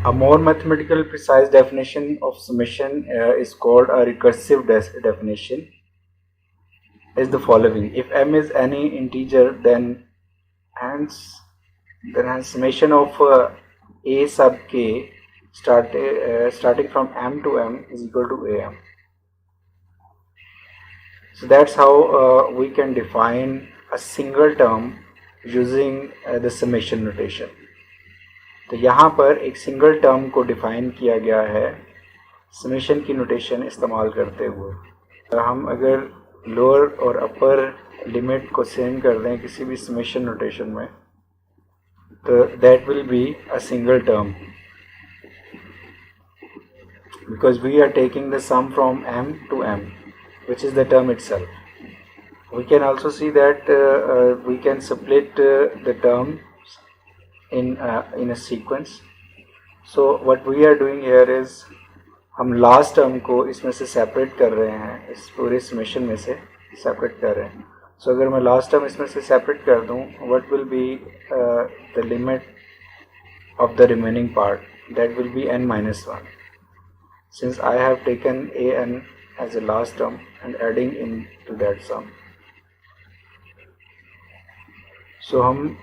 A more mathematical precise definition of summation is called a recursive definition is the following. If m is any integer, then hence summation of a sub k starting from m to m is equal to am. So that's how we can define a single term using the summation notation. तो यहाँ पर एक single term को define किया गया है summation की notation इस्तेमाल करते हुए। हम अगर लोअर और अपर लिमिट को सेम कर दें किसी भी समेशन नोटेशन में, तो that will be a single term because we are taking the sum from m to m, which is the term itself. We can also see that we can split the terms in a sequence. So what we are doing here is हम last term को इसमें से separate कर रहे हैं, इस पूरे summation में से सेपरेट कर रहे हैं. सो अगर मैं लास्ट टर्म इसमें से सेपरेट कर दूं, what will be the limit of the remaining part, that will B n minus 1. Since I have taken an as a last term and adding into that sum. So हम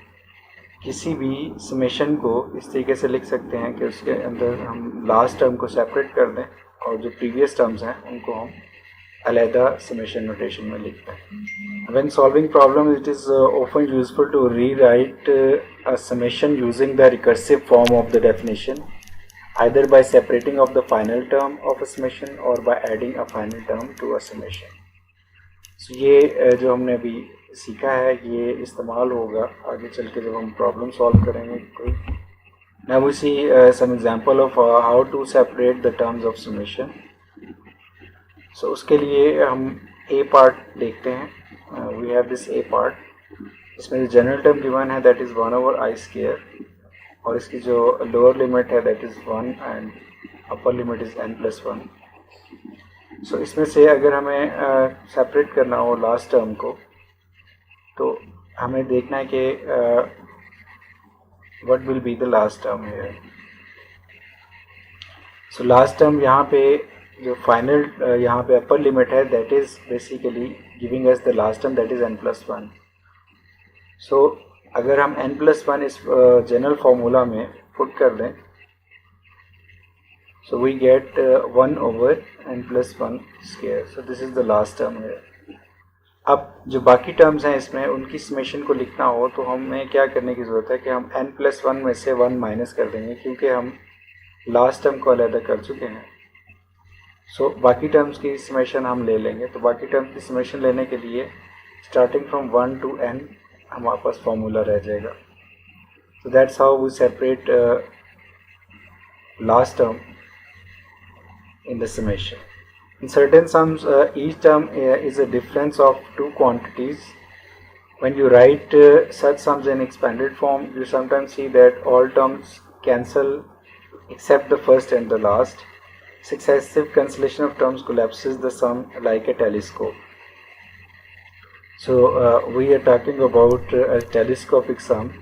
किसी भी summation को इस तरीके से लिख सकते हैं कि उसके अंदर हम लास्ट टर्म को सेपरेट कर दें और जो प्रीवियस टर्म्स हैं उनको हम अलहदा समेशन नोटेशन में लिखते हैं. When solving problems, it is often useful to rewrite a summation using the recursive form of the definition, either by separating of the final term of a summation or by adding a final term to a summation. So ये जो हमने अभी सीखा है ये इस्तेमाल होगा आगे चल के जब हम प्रॉब्लम सॉल्व करेंगे कोई. Now we see some example of how to separate the terms of summation. So उसके लिए हम a part देखते हैं. We have this a part. इसमें जो जनरल टर्म गिवन है that is 1 over I square और इसकी जो लोअर लिमिट है that is 1 and upper limit is n plus 1. So इसमें से अगर हमें सेपरेट करना हो लास्ट टर्म को, तो हमें देखना है कि what will be the last term here. So last term यहाँ पे जो फाइनल यहाँ पे अपर लिमिट है that is basically giving us the last term that is n plus 1. सो अगर हम n plus 1 इस जनरल फार्मूला में पुट कर दें, so we get 1 over n plus 1 square. So this is the last term here. अब जो बाकी terms हैं इसमें उनकी समेशन को लिखना हो तो हमें क्या करने की ज़रूरत है कि हम n plus 1 में से 1 माइनस कर देंगे क्योंकि हम लास्ट टर्म को अलग कर चुके हैं. सो बाकी टर्म्स की समेशन हम ले लेंगे. तो बाकी टर्म्स की समेशन लेने के लिए स्टार्टिंग फ्रॉम 1 to n हमारे पास फॉर्मूला रह जाएगा. So that's how we separate last term in the summation. In certain sums, each term is a difference of two quantities. When you write such sums in expanded form, you sometimes see that all terms cancel except the first and the last. Successive cancellation of terms collapses the sum like a telescope. So we are talking about a telescopic sum,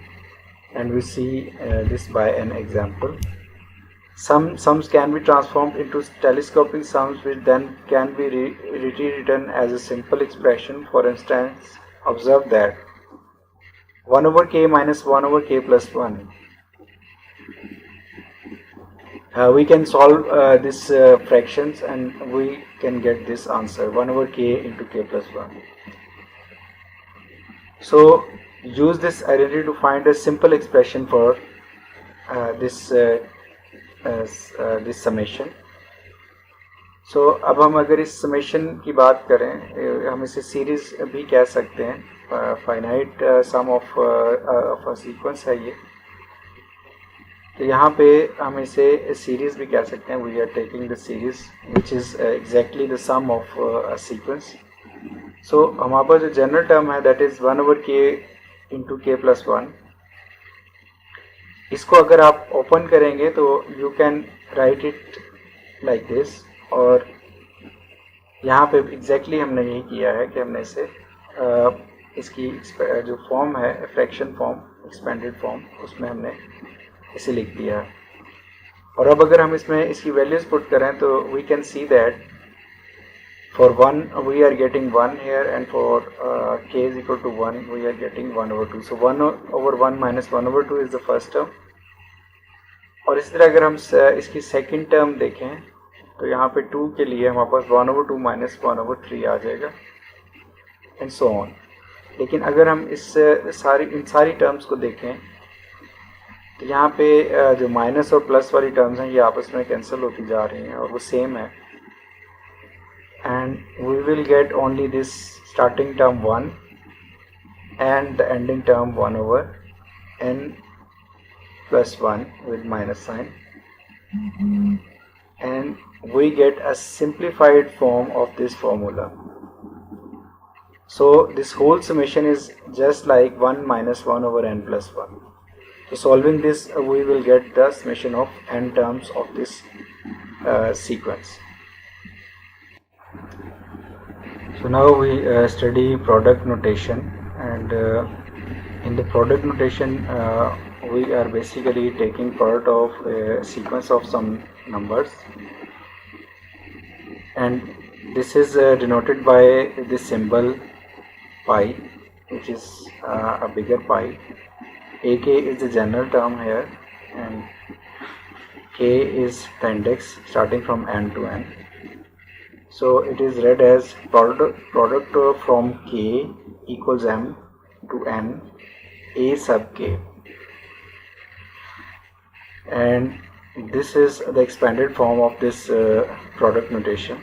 and we see this by an example. Some sums can be transformed into telescopic sums which then can be rewritten as a simple expression. For instance, observe that 1 over k minus 1 over k plus 1. We can solve these fractions and we can get this answer 1 over k into k plus 1. So use this identity to find a simple expression for this summation. So अब हम अगर इस summation की बात करें, हम इसे series भी कह सकते हैं. Finite sum of a sequence है ये. तो यहाँ पे हम इसे सीरीज भी कह सकते हैं. We are taking the series which is exactly the sum of a sequence. So हमारे पास जो जनरल टर्म है that is 1 over k into k plus 1. इसको अगर आप ओपन करेंगे तो you can write it like this. और यहाँ पे एग्जैक्टली हमने यही किया है कि हमने इसे इसकी जो फॉर्म है फ्रैक्शन फॉर्म एक्सपेंडेड फॉर्म उसमें हमने इसे लिख दिया है. और अब अगर हम इसमें इसकी वैल्यूज पुट करें तो we can see that for 1 we are getting 1 here, and for k is equal to 1 we are getting 1 over 2. So 1 over 1 minus 1 over 2 is the first term. और इसी तरह अगर हम इसकी सेकंड टर्म देखें तो यहाँ पे 2 के लिए हमारे पास 1 over 2 minus 1 over 3 आ जाएगा एंड सो ऑन. लेकिन अगर हम इन सारी टर्म्स को देखें तो यहाँ पे जो माइनस और प्लस वाली टर्म्स हैं ये आपस में कैंसिल होती जा रही हैं और वो सेम है, and we will get only this starting term 1 and the ending term 1 over n plus 1 with minus sign, and we get a simplified form of this formula. So this whole summation is just like 1 minus 1 over n plus 1. So solving this we will get the summation of n terms of this sequence. So now we study product notation, and in the product notation we are basically taking part of a sequence of some numbers, and this is denoted by this symbol pi, which is a bigger pi. AK is the general term here, and K is the index starting from n to n. So it is read as product from k equals m to n a sub k, and this is the expanded form of this product notation.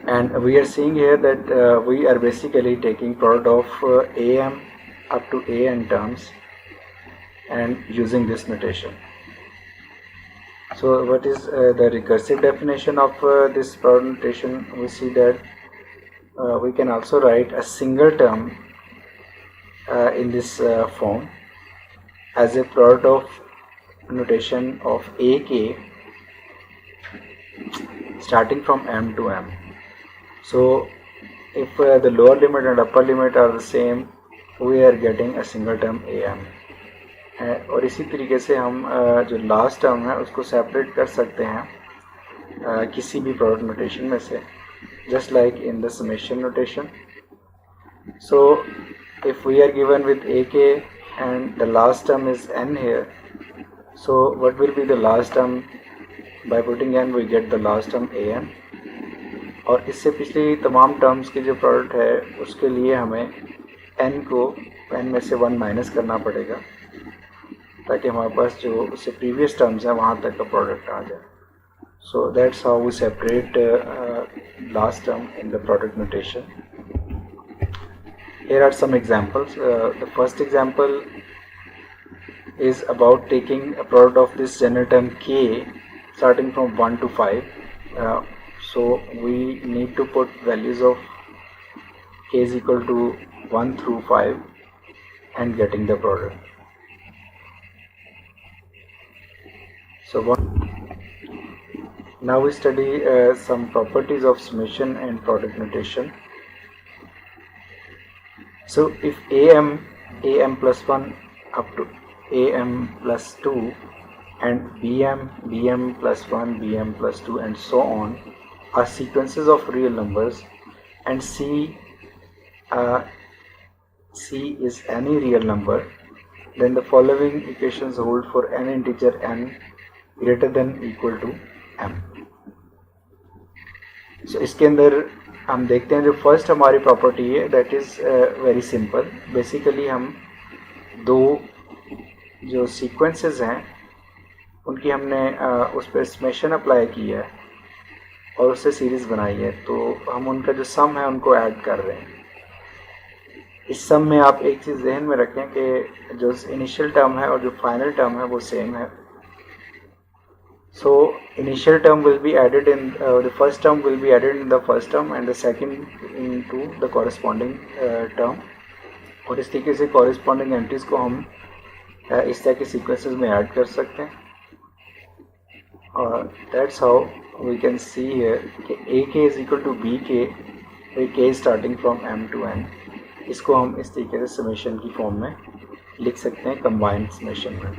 And we are seeing here that we are basically taking product of am up to an terms and using this notation. So what is the recursive definition of this product notation? We see that we can also write a single term in this form as a product of notation of ak starting from m to m. So if the lower limit and upper limit are the same, we are getting a single term am. और इसी तरीके से हम जो last term है उसको separate कर सकते हैं किसी भी प्रोडक्ट नोटेशन में से, just like in the summation notation. So if we are given with ak and the last term is n here, so what will be the last term? By putting n we get the last term an. और इससे पिछली तमाम terms की जो product है उसके लिए हमें n को n में से 1 माइनस करना पड़ेगा ताकि हमारे पास जो उससे प्रीवियस टर्म्स हैं वहाँ तक का प्रोडक्ट आ जाए. So that's how we separate last term in the product notation. Here are some examples. The first example is about taking a product of this general term k starting from 1 to 5. So we need to put values of k is equal to 1 through 5 and getting the product. So now we study some properties of summation and product notation. So if am plus 1 up to am plus 2 and bm plus 1 bm plus 2 and so on are sequences of real numbers, and c is any real number, then the following equations hold for any integer n greater than equal to m. So इसके अंदर हम देखते हैं जो first हमारी property है that is very simple. Basically हम दो जो सीक्वेंसेस हैं उनकी हमने उस पर समेशन अप्लाई की है और उससे सीरीज़ बनाई है, तो हम उनका जो सम है उनको ऐड कर रहे हैं. इस सम में आप एक चीज़ जहन में रखें कि जो इनिशियल टर्म है और जो फाइनल टर्म है वो सेम है. So initial term will be added in the first term will be added in the first term and the second into the corresponding term. और इस तरीके से corresponding entries को हम इस तरह के sequences में add कर सकते हैं. और that's how we can see here कि ak is equal to bk, k is starting from m to n. इसको हम इस तरीके से summation की form में लिख सकते हैं combined summation में.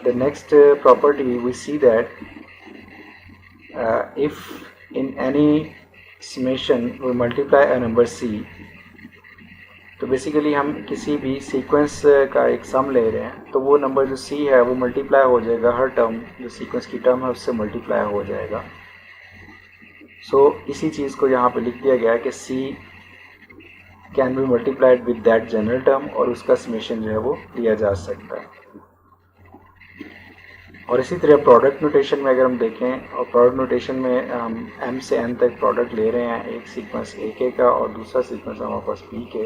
the next property we see that if in any summation we multiply a number c, तो बेसिकली हम किसी भी सीक्वेंस का एक सम ले रहे हैं तो वो नंबर जो c है वो मल्टीप्लाई हो जाएगा, हर टर्म जो सीक्वेंस की टर्म है उससे मल्टीप्लाई हो जाएगा। सो इसी चीज़ को यहाँ पे लिख दिया गया है कि c can be multiplied with that general term, और उसका समेशन जो है वो लिया जा सकता है। और इसी तरह प्रोडक्ट नोटेशन में अगर हम देखें, और प्रोडक्ट नोटेशन में हम m से n तक प्रोडक्ट ले रहे हैं, एक सीक्वेंस a का और दूसरा सीक्वेंस हमारे पास b के,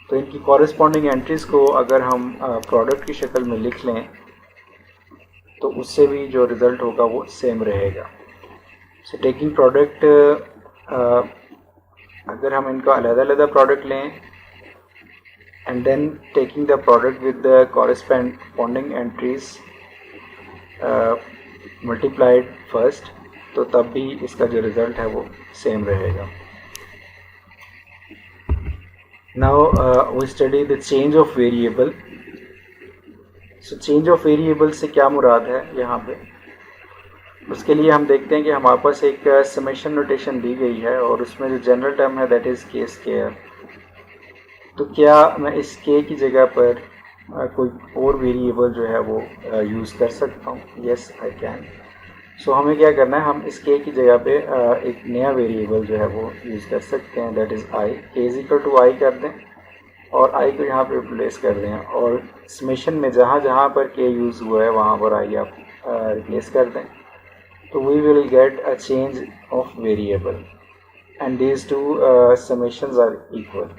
तो इनकी कॉरेस्पॉन्डिंग एंट्रीज को अगर हम प्रोडक्ट की शक्ल में लिख लें तो उससे भी जो रिज़ल्ट होगा वो सेम रहेगा। सो टेकिंग प्रोडक्ट, अगर हम इनका अलग-अलग प्रोडक्ट लें and then taking the product with the corresponding entries multiplied first, तो तब भी इसका जो रिज़ल्ट है वो सेम रहेगा। Now we study the change of variable. So change of variable से क्या मुराद है यहाँ पे, उसके लिए हम देखते हैं कि हमारे पास एक समेशन नोटेशन दी गई है और उसमें जो जनरल टर्म है दैट इज़ के स्क्वायर। तो क्या मैं इस के की जगह पर कोई और वेरिएबल जो है वो यूज़ कर सकता हूँ? Yes I can. सो हमें क्या करना है, हम इस के की जगह पे एक नया वेरिएबल जो है वो यूज़ कर सकते हैं, दैट इज़ आई। के इज इक्वल टू आई कर दें और आई को यहाँ पे रिप्लेस कर दें, और समेशन में जहाँ जहाँ पर के यूज़ हुआ है वहाँ पर आई आप रिप्लेस कर दें, तो we will get a change of variable and these two summations are equal.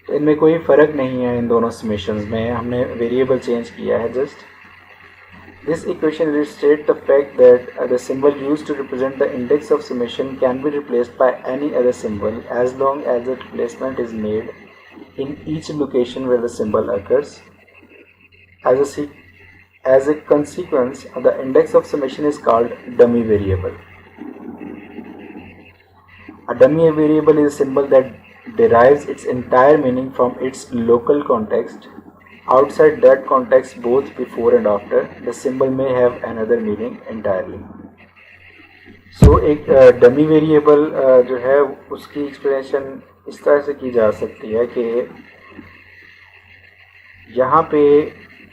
तो इनमें कोई फ़र्क नहीं है, इन दोनों समेशंस में हमने वेरिएबल चेंज किया है just. This equation illustrates the fact that the symbol used to represent the index of summation can be replaced by any other symbol as long as the replacement is made in each location where the symbol occurs. As a consequence, the index of summation is called dummy variable. A dummy variable is a symbol that derives its entire meaning from its local context. Outside that context, both before and after, the symbol may have another meaning entirely. So एक dummy variable जो है उसकी explanation इस तरह से की जा सकती है कि यहाँ पे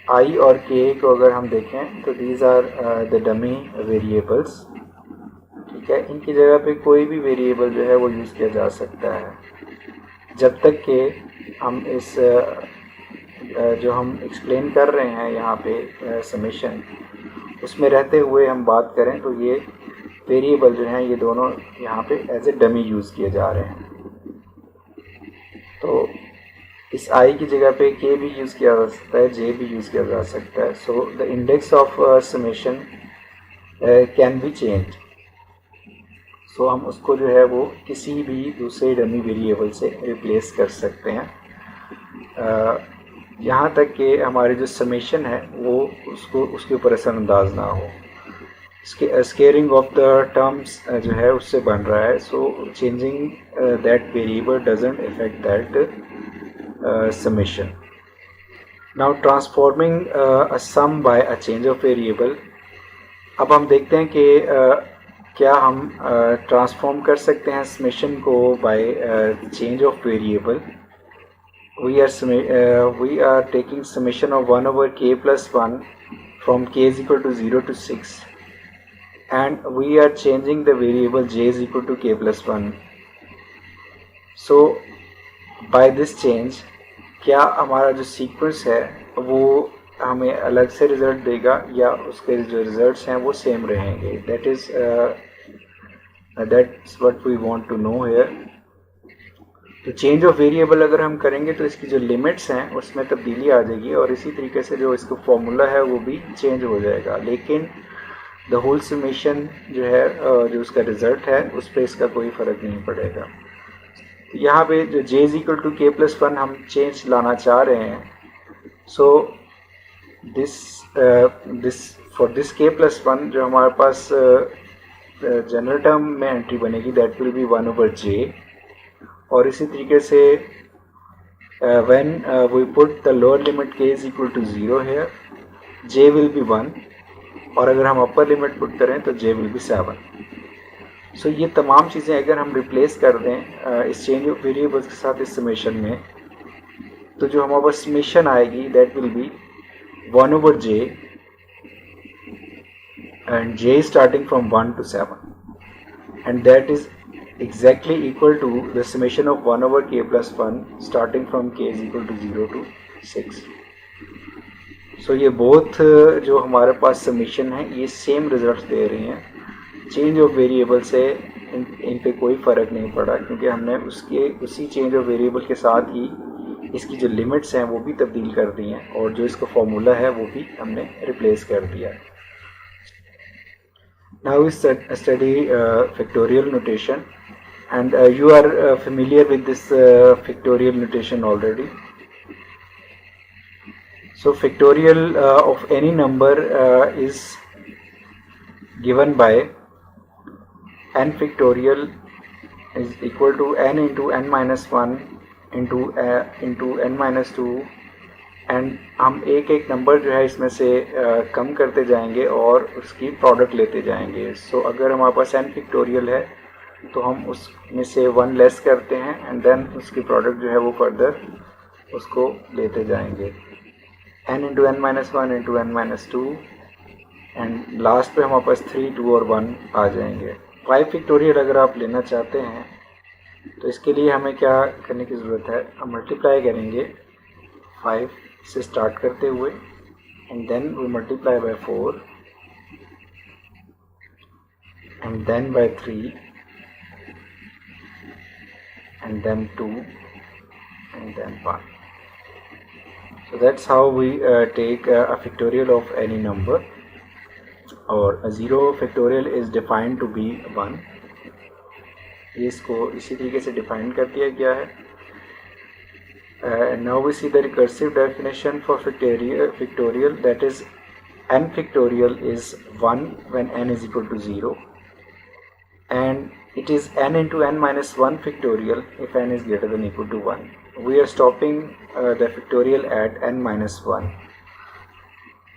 i और k को अगर हम देखें तो these are the dummy variables, ठीक है। इनकी जगह पे कोई भी वेरिएबल जो है वो यूज़ किया जा सकता है, जब तक कि हम इस जो हम एक्सप्लेन कर रहे हैं यहाँ पे समेशन, उसमें रहते हुए हम बात करें तो ये वेरिएबल जो हैं ये दोनों यहाँ पे एज ए डमी यूज़ किए जा रहे हैं। तो इस आई की जगह पे के भी यूज़ किया जा सकता है, जे भी यूज़ किया जा सकता है। So the index of summation can be change. So हम उसको जो है वो किसी भी दूसरे डमी वेरिएबल से रिप्लेस कर सकते हैं, यहाँ तक कि हमारे जो समेशन है वो उसके ऊपर असरअंदाज ना हो। स्केयरिंग ऑफ द टर्म्स जो है उससे बन रहा है। So changing that variable doesn't affect that summation. Now transforming a sum by a change of variable. अब हम देखते हैं कि क्या हम ट्रांसफॉर्म कर सकते हैं समेशन को by change of variable. we are taking summation of 1 over k plus 1 from k is equal to 0 to 6, and we are changing the variable j is equal to k plus 1. So by this change क्या हमारा जो sequence है वो हमें अलग से result देगा या उसके जो रिज़ल्ट्स हैं वो सेम रहेंगे? that's what we want to know here. तो चेंज ऑफ वेरिएबल अगर हम करेंगे तो इसकी जो लिमिट्स हैं उसमें तब्दीली आ जाएगी, और इसी तरीके से जो इसका फॉर्मूला है वो भी चेंज हो जाएगा, लेकिन द होल समेशन जो है जो उसका रिज़ल्ट है उस पर इसका कोई फ़र्क नहीं पड़ेगा। तो यहाँ पे जो j इज इक्वल टू के प्लस 1 हम चेंज लाना चाह रहे हैं। सो दिस फॉर दिस के प्लस 1 जो हमारे पास जनरल टर्म में एंट्री बनेगी that will B 1 over j, और इसी तरीके से when we put the lower limit k is equal to 0 here, j will be 1, और अगर हम अपर लिमिट पुट करें तो j will be 7. सो ये तमाम चीज़ें अगर हम रिप्लेस कर दें इस चेंज ऑफ वेरिएबल्स के साथ इस समेशन में, तो जो हमारे पास समेशन आएगी that will B 1/j and j starting from 1 to 7, and that is exactly equal to the summation of 1/k plus 1 starting from k is equal to 0 to 6. So ये both जो हमारे पास summation है ये same result दे रही हैं. Change of variable से इन पे कोई फ़र्क नहीं पड़ा, क्योंकि हमने उसी चेंज ऑफ वेरिएबल के साथ ही इसकी जो लिमिट्स हैं वो भी तब्दील कर दी हैं, और जो इसका फॉर्मूला है वो भी हमने रिप्लेस कर दिया. Now we study factorial notation, and you are familiar with this factorial notation already. So factorial of any number is given by n factorial is equal to n into n minus 1 into n minus 2, and हम एक एक number जो है इसमें से कम करते जाएंगे और उसकी प्रोडक्ट लेते जाएंगे. सो अगर हमारे पास n फैक्टोरियल है तो हम उसमें से 1 लेस करते हैं एंड देन उसकी प्रोडक्ट जो है वो फर्दर उसको लेते जाएंगे. n into n minus 1 into n minus 2, and last पे हमारे पास 3, 2 और 1 आ जाएंगे. 5 फैक्टोरियल अगर आप लेना चाहते हैं तो इसके लिए हमें क्या करने की ज़रूरत है, हम मल्टीप्लाई करेंगे 5 से स्टार्ट करते हुए, and then we multiply by 4 and then by 3 and then 2 and then 1. So that's how we take a factorial of any number, or a 0 factorial is defined to be 1. इसको इसी तरीके से define कर दिया गया है. Now we see the recursive definition for factorial, that is n factorial is 1 when n is equal to 0, and it is n into n minus 1 factorial if n is greater than equal to 1. We are stopping the factorial at n minus 1.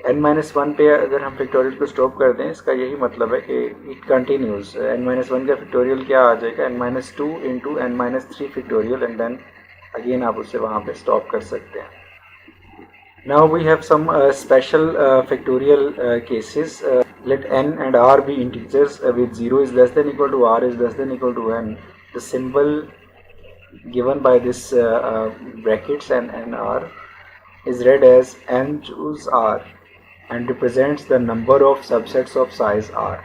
n minus 1 पे अगर हम factorial को stop कर दें, इसका यही मतलब है कि इट कंटिन्यूज. n minus 1 का फैक्टोरियल क्या आ जाएगा, n minus 2 into n minus 3 factorial, and then again आप उसे वहाँ पे स्टॉप कर सकते हैं. Now we have some special factorial cases. Let n and r be integers with 0 is less than equal to r is less than equal to n. The symbol given by this brackets and r is read as n choose r and represents the number of subsets of size r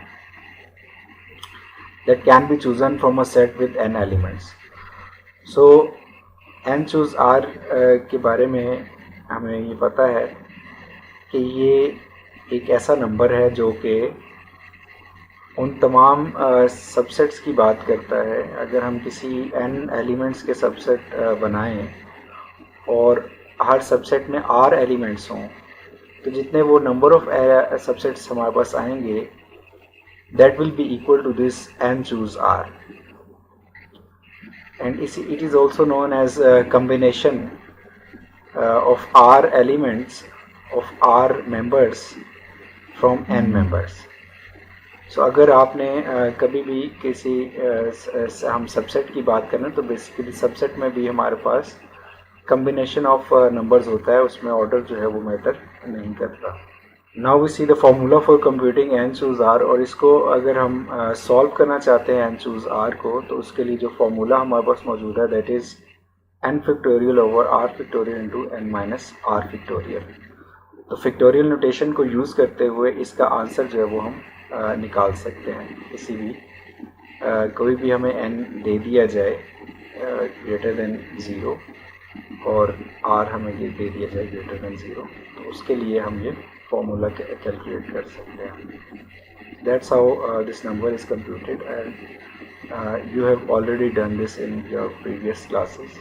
that can be chosen from a set with n elements. So n choose r के बारे में हमें ये पता है कि ये एक ऐसा नंबर है जो कि उन तमाम सबसेट्स की बात करता है. अगर हम किसी n एलिमेंट्स के सबसेट बनाएं और हर सबसेट में r एलिमेंट्स हों, तो जितने वो नंबर ऑफ सबसेट्स हमारे पास आएंगे that will be equal to this n choose r. And it is also known as a combination of r elements of r members from n members. So अगर आपने कभी भी किसी हम सबसेट की बात करें तो बेसिकली सबसेट में भी हमारे पास कम्बिनेशन ऑफ नंबर्स होता है, उसमें ऑर्डर जो है वो मैटर नहीं करता. Now we see the formula for computing n choose r, और इसको अगर हम सॉल्व करना चाहते हैं n choose r को, तो उसके लिए जो फॉर्मूला हमारे पास मौजूद है that is n factorial over r factorial into n minus r factorial. तो फैक्टोरियल नोटेशन को यूज़ करते हुए इसका आंसर जो है वो हम निकाल सकते हैं. किसी भी कोई भी हमें n दे दिया जाए ग्रेटर देन 0 और r हमें दे दिया जाए ग्रेटर देन 0, तो उसके लिए हम ये फॉर्मूला कैलकुलेट कर सकते हैं. That's how this number is computed, and you have already done this in your previous classes.